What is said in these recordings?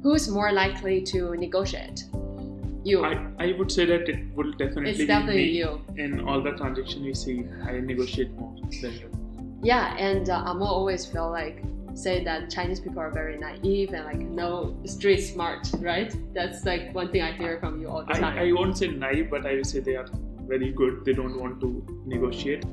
Who's more likely to negotiate? You. I would say that it will definitely It's be definitely me. you. In all the transactions we see, I negotiate more than you. Yeah, and Amo always feel like say that Chinese people are very naive and like no street smart, right? That's like one thing I hear from you all the time. I won't say naive, but I will say they are very good. They don't want to negotiate.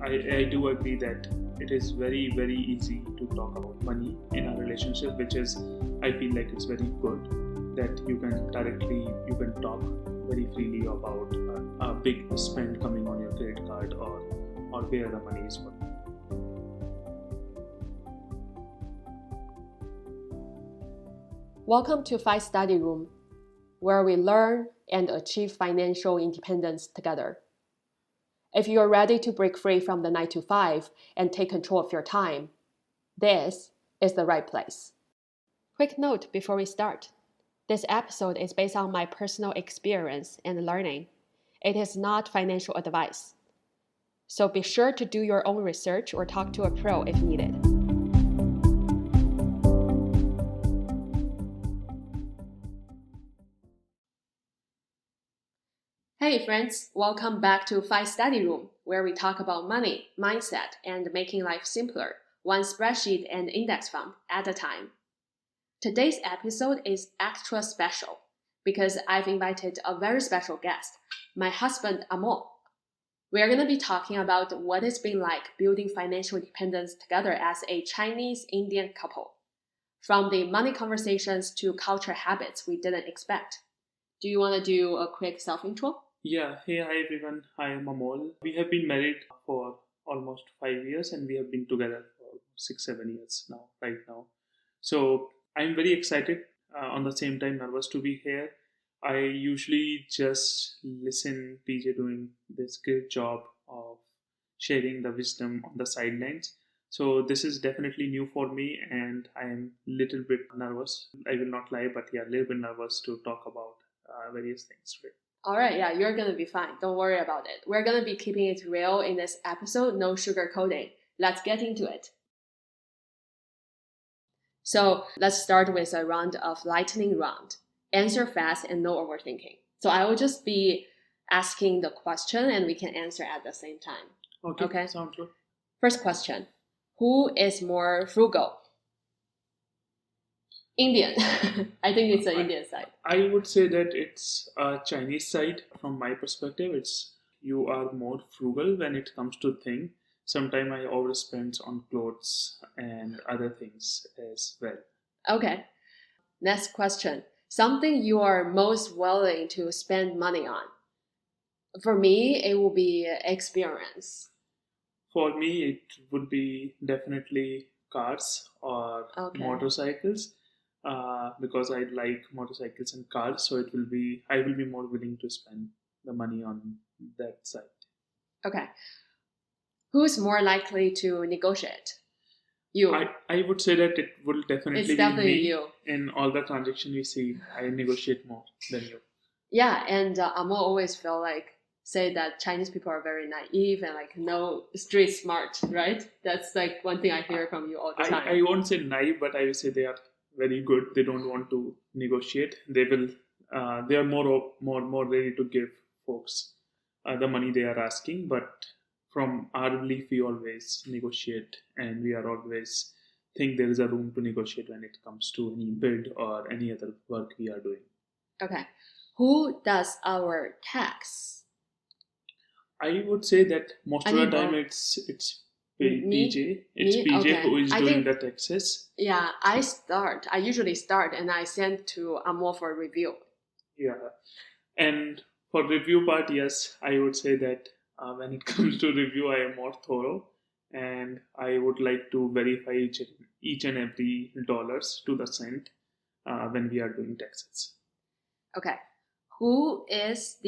I do agree that it is very, very easy to talk about money in a relationship, which is, I feel like it's very good that you can talk very freely about a big spend coming on your credit card or where the money is going. Welcome to Five Study Room, where we learn and achieve financial independence together. If you are ready to break free from the 9 to 5 and take control of your time, this is the right place. Quick note before we start. This episode is based on my personal experience and learning. It is not financial advice. So be sure to do your own research or talk to a pro if needed. Hey friends, welcome back to Five Study Room, where we talk about money, mindset, and making life simpler, one spreadsheet and index fund at a time. Today's episode is extra special because I've invited a very special guest, my husband Amo. We are going to be talking about what it's been like building financial independence together as a Chinese-Indian couple. From the money conversations to culture habits we didn't expect. Do you want to do a quick self-intro? Yeah, hey, hi everyone. I am Amol. We have been married for almost 5 years and we have been together for 6, 7 years right now. So I'm very excited, on the same time nervous to be here. I usually just listen PJ doing this great job of sharing the wisdom on the sidelines. So this is definitely new for me and I am little bit nervous. I will not lie, but yeah, a little bit nervous to talk about various things today. All right, yeah, you're going to be fine. Don't worry about it. We're going to be keeping it real in this episode, no sugarcoating. Let's get into it. So let's start with a round of lightning round. Answer fast and no overthinking. So I will just be asking the question and we can answer at the same time. Okay. Sounds good. First question. Who is more frugal? Indian. I think it's the Indian side. I would say that it's a Chinese side. From my perspective, it's you are more frugal when it comes to things. Sometimes I overspend on clothes and other things as well. Okay. Next question. Something you are most willing to spend money on? For me, it will be experience. For me, it would be definitely cars or motorcycles. Because I like motorcycles and cars, so I will be more willing to spend the money on that side. Okay. Who's more likely to negotiate? You. I would say that it will definitely It's definitely be me. you. In all the transactions we see, I negotiate more than you. Yeah, and Amo always feel like say that Chinese people are very naive and like no street smart, right? That's like one thing I hear from you all the time. I won't say naive, but I will say they are very good. They don't want to negotiate. They will. They are more ready to give folks the money they are asking. But from our belief, we always negotiate, and we are always think there is a room to negotiate when it comes to any bid or any other work we are doing. Okay, who does our tax? I would say that most of the time it's PJ. It's Me? PJ Okay. who is I doing think- the taxes. Yeah, I usually start and I send to Amo for review. Yeah, and for review part, yes, I would say that when it comes to review, I am more thorough, and I would like to verify each and every dollars to the cent when we are doing taxes. Okay, who is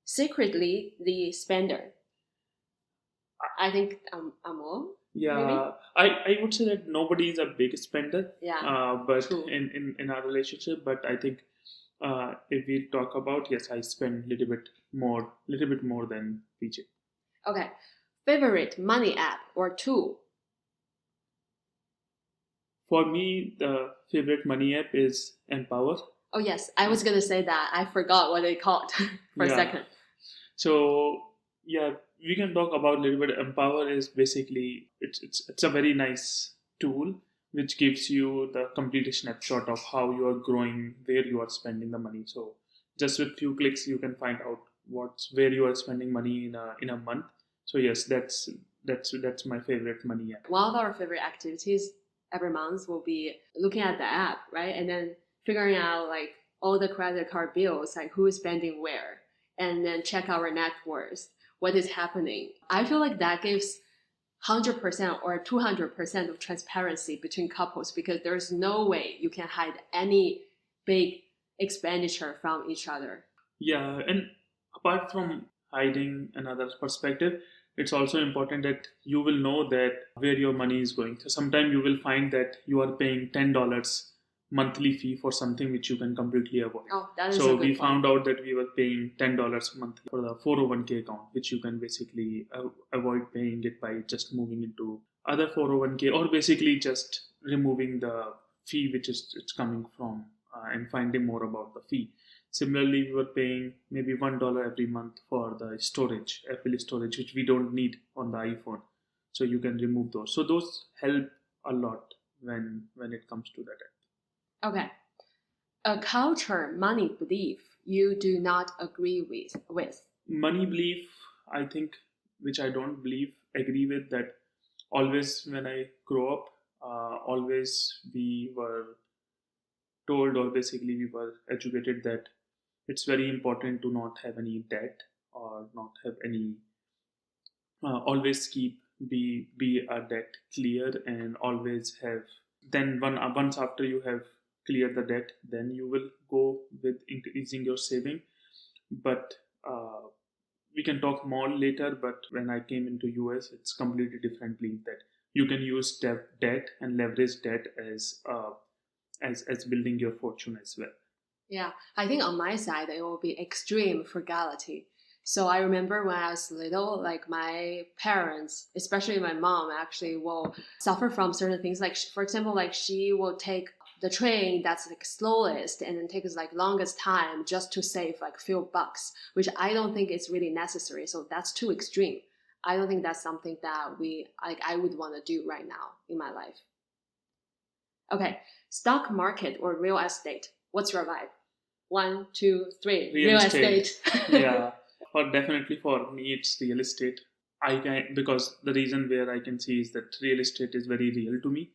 secretly the spender? I think Amo. Yeah, I would say that nobody is a big spender. Yeah, but true. in our relationship, but I think if we talk about, yes, I spend little bit more than PJ. Okay, favorite money app or tool? For me, the favorite money app is Empower. Oh yes, I was gonna say that. I forgot what they called for a Yeah. second. So yeah, we can talk about a little bit. Empower is basically it's a very nice tool which gives you the complete snapshot of how you are growing, where you are spending the money. So just with few clicks, you can find out what's where you are spending money in a month. So yes, that's my favorite money app. One of our favorite activities every month will be looking at the app, right? And then figuring out like all the credit card bills, like who is spending where, and then check our net worth, what is happening. I feel like that gives 100% or 200% of transparency between couples because there's no way you can hide any big expenditure from each other. Yeah, and apart from hiding another perspective, it's also important that you will know that where your money is going. So sometimes you will find that you are paying $10 monthly fee for something which you can completely avoid. Oh, that is a So we good point. found out that we were paying $10 monthly for the 401k account, which you can basically avoid paying it by just moving into other 401k or basically just removing the fee which is it's coming from and finding more about the fee. Similarly, we were paying maybe $1 every month for the storage, Apple storage, which we don't need on the iPhone. So you can remove those. So those help a lot when it comes to that. Okay. A culture, money belief you do not agree with. Money belief, I think, which I don't believe, agree with that. Always when I grow up, always we were told, or basically we were educated that it's very important to not have any debt or not have any always keep be a debt clear and always have then once after you have cleared the debt then you will go with increasing your saving. But we can talk more later, but when I came into US it's completely different belief that you can use debt and leverage debt as building your fortune as well. Yeah, I think on my side it will be extreme frugality. So I remember when I was little, like my parents, especially my mom, actually will suffer from certain things. Like for example, like she will take the train that's like slowest and then takes like longest time just to save like few bucks, which I don't think is really necessary. So that's too extreme. I don't think that's something that we like I would want to do right now in my life. Okay, stock market or real estate. What's your vibe? One, two, three. Real Real estate. estate. Yeah, or definitely for me it's real estate. I can, because the reason where I can see is that real estate is very real to me.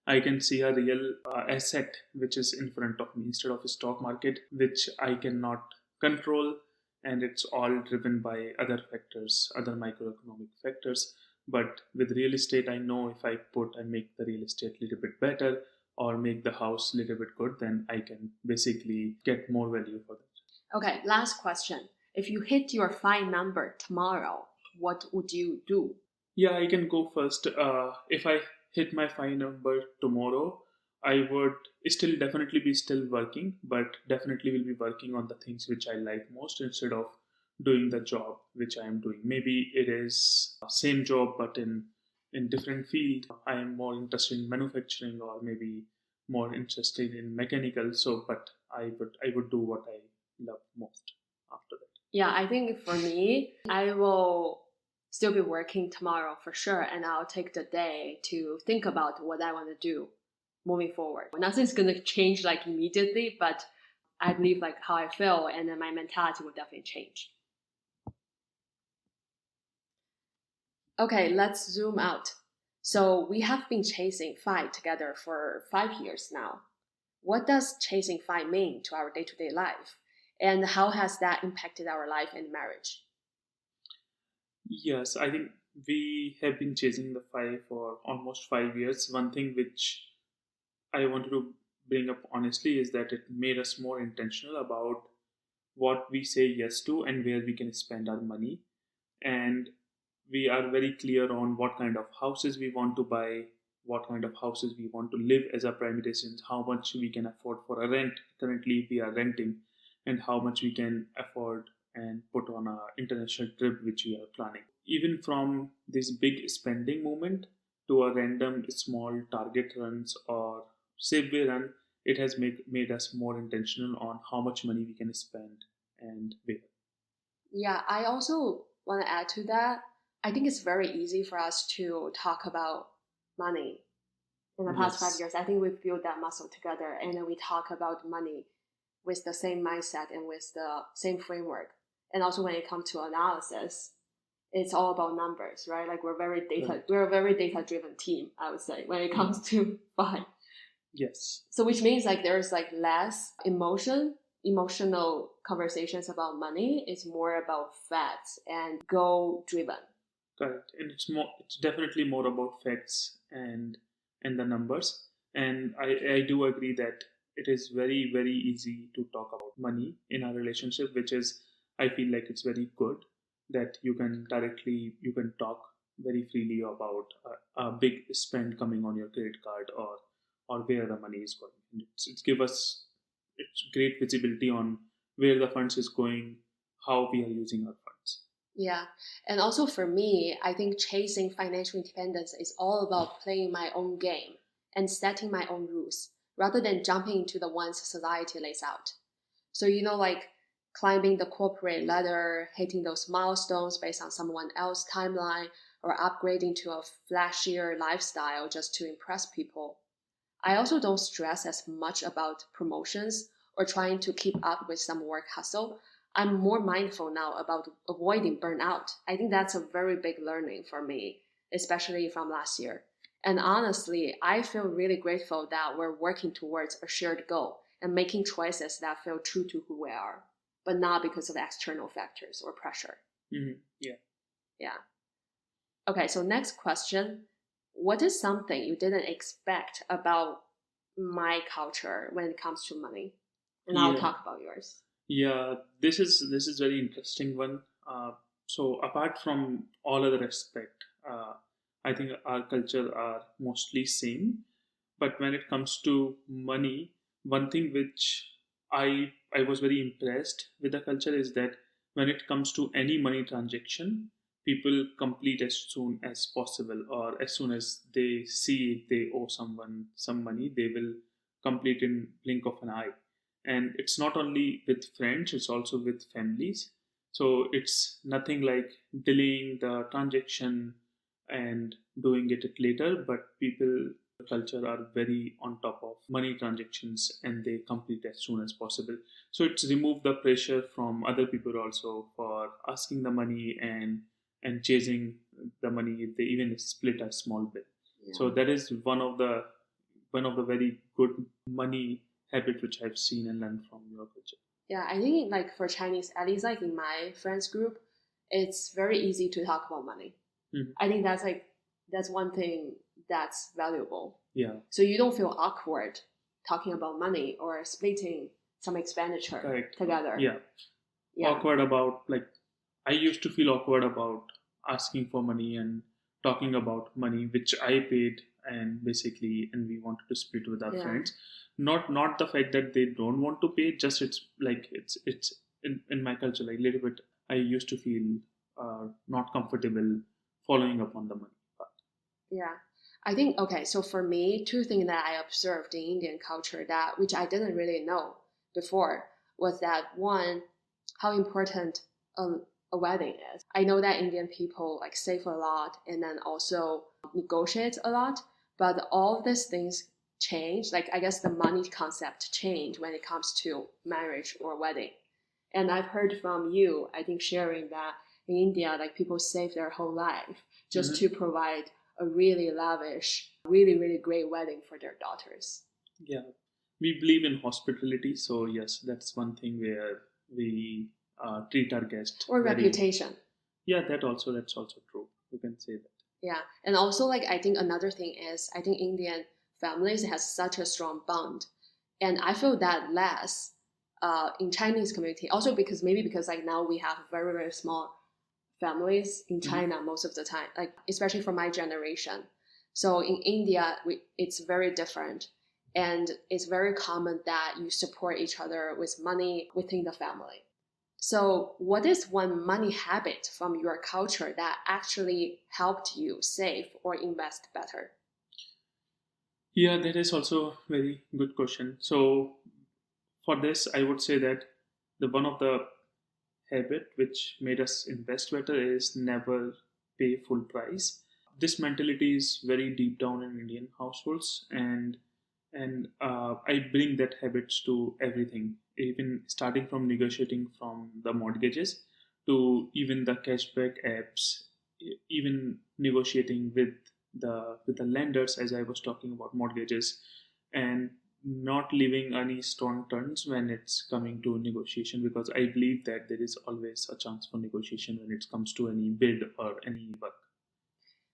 I can see a real asset which is in front of me instead of a stock market which I cannot control, and it's all driven by other factors, other microeconomic factors. But with real estate I know if I put and make the real estate a little bit better or make the house a little bit good, then I can basically get more value for that. Okay, last question. If you hit your fine number tomorrow, what would you do? Yeah, I can go first. If I hit my fine number tomorrow, I would still definitely be still working, but definitely will be working on the things which I like most instead of doing the job which I am doing. Maybe it is same job but in different field. I am more interested in manufacturing or maybe more interested in mechanical. So, but I would do what I love most after that. Yeah, I think for me, I will still be working tomorrow for sure, and I'll take the day to think about what I want to do moving forward. Nothing's gonna change like immediately, but I believe like how I feel and then my mentality will definitely change. Okay, let's zoom out. So we have been chasing FI together for 5 years now. What does chasing FI mean to our day-to-day life? And how has that impacted our life and marriage? Yes, I think we have been chasing the five for almost 5 years. One thing which I wanted to bring up honestly is that it made us more intentional about what we say yes to and where we can spend our money. And we are very clear on what kind of houses we want to buy, what kind of houses we want to live as a primary residence, how much we can afford for a rent. Currently, we are renting, and how much we can afford and put on a international trip which we are planning. Even from this big spending moment, to a random small target runs or save run, it has made us more intentional on how much money we can spend and where. Yeah, I also want to add to that. I think it's very easy for us to talk about money in the past five Yes, years. I think we've built that muscle together, and then we talk about money with the same mindset and with the same framework. And also when it comes to analysis, it's all about numbers, right? Like correct. we're a very data driven team, I would say, when it Mhm. comes to fine. Yes, So which means like there's like less emotional conversations about money. It's more about facts and goal driven. correct. And it's definitely more about facts and the numbers. And I do agree that it is very, very easy to talk about money in a relationship, which is, I feel like it's very good that you can talk very freely about a big spend coming on your credit card or where the money is going. And it's great visibility on where the funds is going, how we are using our funds. Yeah. And also for me, I think chasing financial independence is all about playing my own game and setting my own rules rather than jumping into the ones society lays out. So, like climbing the corporate ladder, hitting those milestones based on someone else's timeline, or upgrading to a flashier lifestyle just to impress people. I also don't stress as much about promotions or trying to keep up with some work hustle. I'm more mindful now about avoiding burnout. I think that's a very big learning for me, especially from last year. And honestly, I feel really grateful that we're working towards a shared goal and making choices that feel true to who we are, but not because of external factors or pressure. Yeah. Yeah. Okay, so next question. What is something you didn't expect about my culture when it comes to money? And I'll Yeah. talk about yours. Yeah, this is very interesting one. So apart from all other aspect, I think our culture are mostly same. But when it comes to money, one thing which I was very impressed with the culture is that when it comes to any money transaction, people complete as soon as possible, or as soon as they see they owe someone some money, they will complete in blink of an eye. And it's not only with friends, it's also with families. So it's nothing like delaying the transaction and doing it later, but people culture are very on top of money transactions and they complete as soon as possible. So it's removed the pressure from other people also for asking the money and chasing the money if they even split a small bill. So Yeah. that is one of the very good money habit which I've seen and learned from your culture. Yeah, I think like for Chinese, at least like in my friends group, it's very easy to talk about money. Mhm. I think that's one thing that's valuable. Yeah, So you don't feel awkward talking about money or splitting some expenditure correct. together. Yeah, Yeah. awkward about like I used to feel awkward about asking for money and talking about money which I paid and basically and we wanted to split with our Yeah. friends. Not the fact that they don't want to pay, just it's in my culture like little bit I used to feel not comfortable following up on the money part. Yeah. I think okay, so for me, two things that I observed in Indian culture that which I didn't really know before was that one, how important a, a wedding is. I know that Indian people like save a lot and then also negotiate a lot, but all of these things change. Like I guess the money concept change when it comes to marriage or wedding. And I've heard from you, I think sharing that in India, like people save their whole life just Hmm. to provide a really lavish, really, really great wedding for their daughters. Yeah, we believe in hospitality, so yes, that's one thing where we treat our guest Or very. reputation. Yeah, that's also true. You can say that. Yeah. And also like I think another thing is I think Indian families has such a strong bond. And I feel that less in Chinese community. Also because maybe because like now we have very, very small families in Hmm. China most of the time, like especially for my generation. So in India, it's very different. And it's very common that you support each other with money within the family. So, what is one money habit from your culture that actually helped you save or invest better? Yeah, that is also a very good question. So for this, I would say that the one of the habit which made us invest better is never pay full price. This mentality is very deep down in Indian households, and I bring that habits to everything, even starting from negotiating from the mortgages to even the cashback apps, even negotiating with the lenders, as I was talking about mortgages, and not leaving any stone turns when it's coming to negotiation, because I believe that there is always a chance for negotiation when it comes to any bid or any work.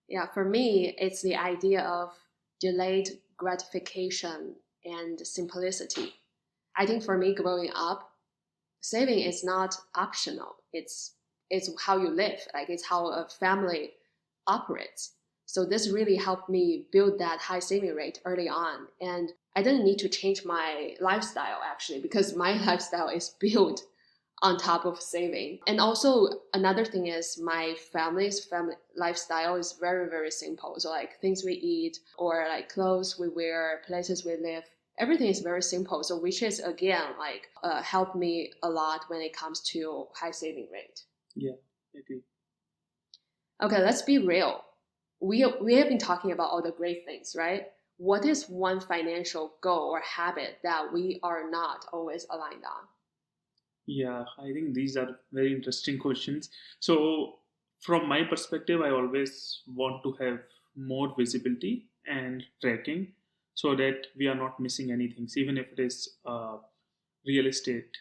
Yeah, for me, it's the idea of delayed gratification and simplicity. I think for me, growing up, saving is not optional. It's how you live. Like it's how a family operates. So this really helped me build that high saving rate early on. And I didn't need to change my lifestyle actually because my lifestyle is built on top of saving. And also another thing is my family's family lifestyle is very, very simple. So like things we eat or like clothes we wear, places we live, everything is very simple. So which is again like helped me a lot when it comes to high saving rate. Yeah, I agree. Okay, let's be real. We have been talking about all the great things, right? What is one financial goal or habit that we are not always aligned on? Yeah, I think these are very interesting questions. So, from my perspective, I always want to have more visibility and tracking so that we are not missing anything, even if it is real estate,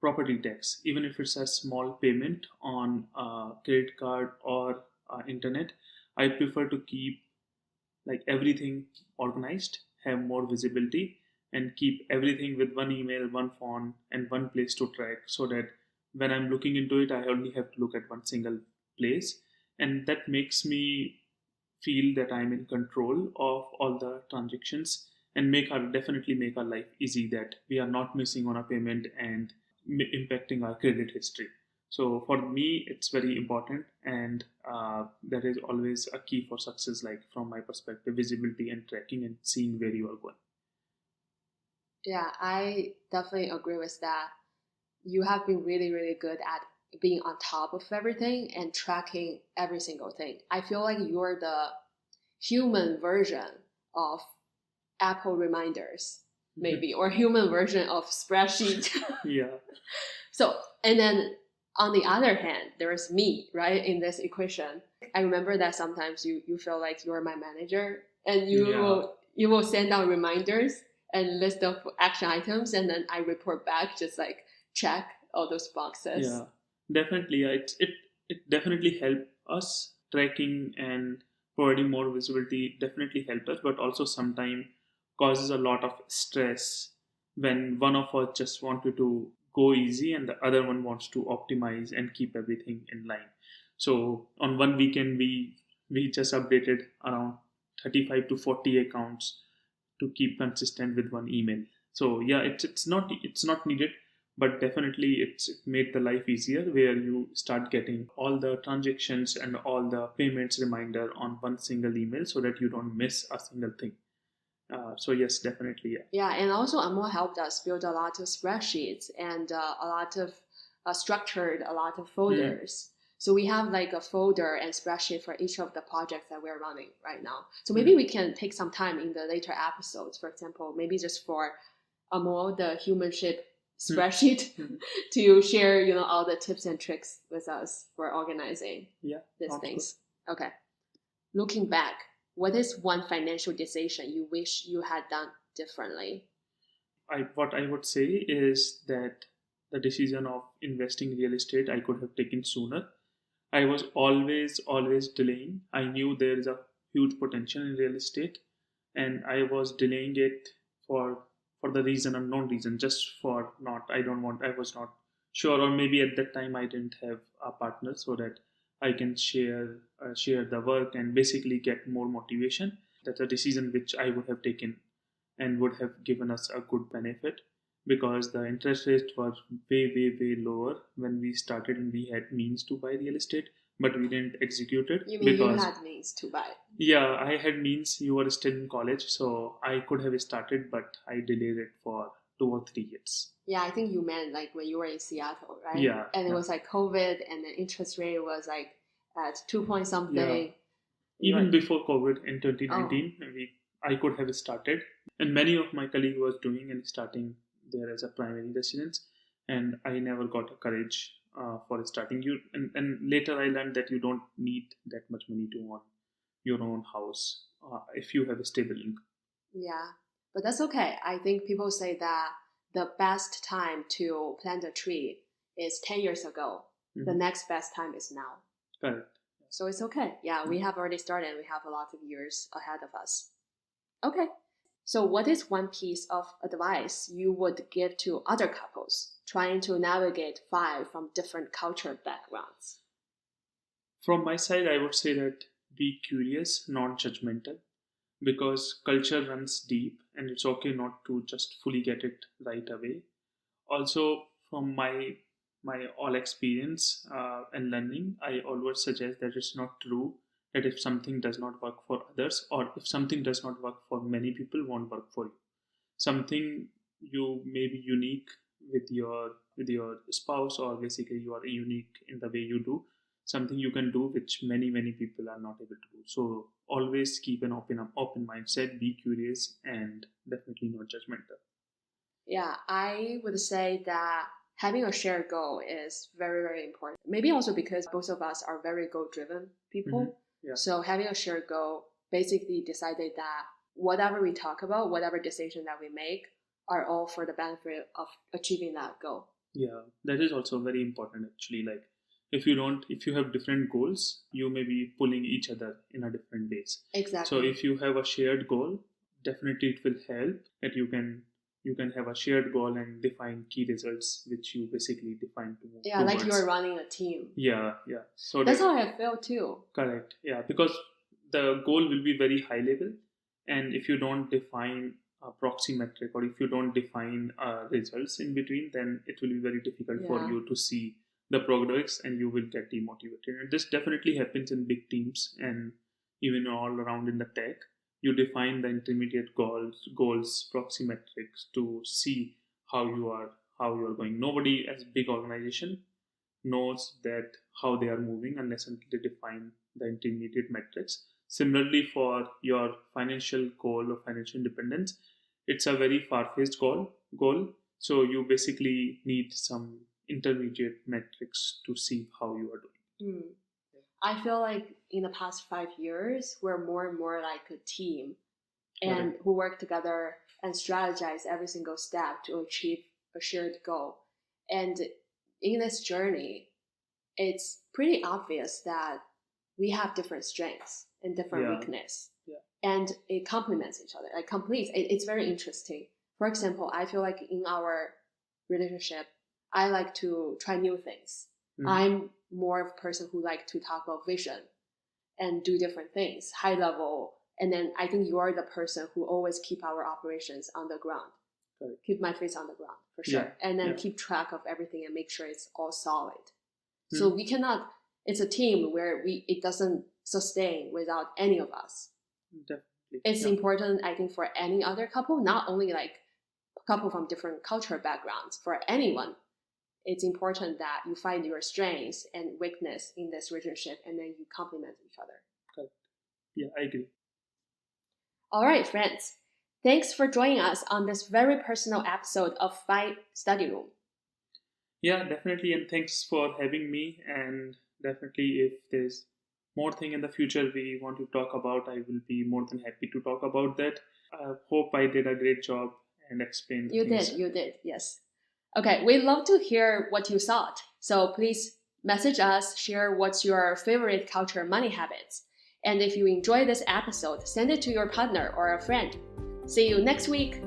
property tax, even if it's a small payment on credit card or internet. I prefer to keep like everything organized, have more visibility, and keep everything with one email, one phone, and one place to track, so that when I'm looking into it, I only have to look at one single place. And that makes me feel that I'm in control of all the transactions, and definitely make our life easy, that we are not missing on a payment and impacting our credit history. So for me, it's very important, and that is always a key for success. Like from my perspective, visibility and tracking and seeing where you are going. Yeah, I definitely agree with that. You have been really, really good at being on top of everything and tracking every single thing. I feel like you're the human version of Apple reminders, maybe, or human version of spreadsheet. Yeah, So, and then on the other hand, there's me, right, in this equation. I remember that sometimes you feel like you're my manager and yeah, you will send out reminders and list of action items and then I report back, just like check all those boxes. yeah. Definitely, yeah, it definitely helped us tracking and providing more visibility. Definitely helped us, but also sometimes causes a lot of stress when one of us just wanted to go easy and the other one wants to optimize and keep everything in line. So on one weekend, we just updated around 35 to 40 accounts to keep consistent with one email. So yeah, it's not needed, but definitely it made the life easier, where you start getting all the transactions and all the payments reminder on one single email, so that you don't miss a single thing. So yes, definitely, yeah. Yeah, and also Amor helped us build a lot of spreadsheets and a lot of structured a lot of Hmm. folders. So we have like a folder and spreadsheet for each of the projects that we're running right now. So maybe Hmm. we can take some time in the later episodes, for example, maybe just for Amor, the humanship Hmm. spreadsheet, Hmm. to share, all the tips and tricks with us for organizing Yeah, these sounds good. things. Okay. Looking back, what is one financial decision you wish you had done differently? What I would say is that the decision of investing in real estate I could have taken sooner. I was always delaying. I knew there is a huge potential in real estate, and I was delaying it for the reason, unknown reason, just for not. I don't want. I was not sure, or maybe at that time I didn't have a partner, so that I can share the work and basically get more motivation. That's a decision which I would have taken and would have given us a good benefit. because the interest rates were way lower when we started, and we had means to buy real estate, but we didn't execute it You mean you because had means to buy? yeah, I had means. You were still in college, so I could have started, but I delayed it for 2 or 3 years. Yeah, I think you meant like when you were in Seattle, right? Yeah, And it yeah, was like COVID, and the interest rate was like at 2 point yeah. something. You Even were, before COVID in oh, 2019, I could have started, and many of my colleagues was doing and starting there as a primary residence, and I never got a courage for starting. And later I learned that you don't need that much money to own your own house if you have a stable income. yeah. But that's okay. I think people say that the best time to plant a tree is 10 years ago. The Mhm. next best time is now. Correct. So it's okay. Yeah, we have already started. We have a lot of years ahead of us. Okay. So, what is one piece of advice you would give to other couples trying to navigate five from different culture backgrounds? From my side, I would say that be curious, not judgmental, because culture runs deep, and it's okay not to just fully get it right away. Also, from my all experience and learning, I always suggest that it's not true that if something does not work for others, or if something does not work for many people, won't work for you. Something you may be unique with your spouse, or basically you are unique in the way you do something you can do which many people are not able to do. So always keep an open mindset, be curious, and definitely not judgmental. Yeah, I would say that having a shared goal is very, very important. Maybe also because both of us are very goal driven Hmm. people. Yeah, So, having a shared goal basically decided that whatever we talk about, whatever decision that we make, are all for the benefit of achieving that goal. yeah, that is also very important actually. Like if you have different goals, you may be pulling each other in a different ways. So Exactly. if you have a shared goal, definitely it will help that you can have a shared goal and define key results which you basically define to move Yeah, like you are towards. running a team. Yeah, yeah. So That's that how I feel too. correct. Yeah, because the goal will be very high level, and if you don't define a proxy metric, or if you don't define results in between, then it will be very difficult for Yeah. you to see the progress, and you will get demotivated. And this definitely happens in big teams and even all around in the tech. You define the intermediate goals, proxy metrics to see how you are how you are going. Nobody as big organization knows that how they are moving unless until they define the intermediate metrics. Similarly, for your financial goal of financial independence, it's a very far-fetched goal. So you basically need some intermediate metrics to see how you are doing. Hmm. I feel like in the past 5 years, we're more and more like a team and Correct. who work together and strategize every single step to achieve a shared goal. And in this journey, it's pretty obvious that we have different strengths and different Yeah. weakness, Yeah. and it complements each other. Like completes. It's very interesting. For example, I feel like in our relationship, I like to try new things. Mhm. I'm more of a person who like to talk about vision and do different things, high level. And then I think you are the person who always keep our operations on the ground, Correct. keep my face on the ground for Yeah. sure, and then Yeah. keep track of everything and make sure it's all solid. So Mhm. we cannot. It's a team where we it doesn't sustain without any of us. Definitely. It's Yeah. important, I think, for any other couple, not only like couple from different cultural backgrounds. For anyone, it's important that you find your strengths and weakness in this relationship, and then you complement each other. Correct. Yeah, I agree. All right, friends. Thanks for joining us on this very personal episode of Fight Study Room. Yeah, definitely, and thanks for having me. And definitely, if there's more thing in the future we want to talk about, I will be more than happy to talk about that. I hope I did a great job and explained the things. You did, yes. Okay, we'd love to hear what you thought. So please message us, share what's your favorite culture money habits. And if you enjoy this episode, send it to your partner or a friend. See you next week.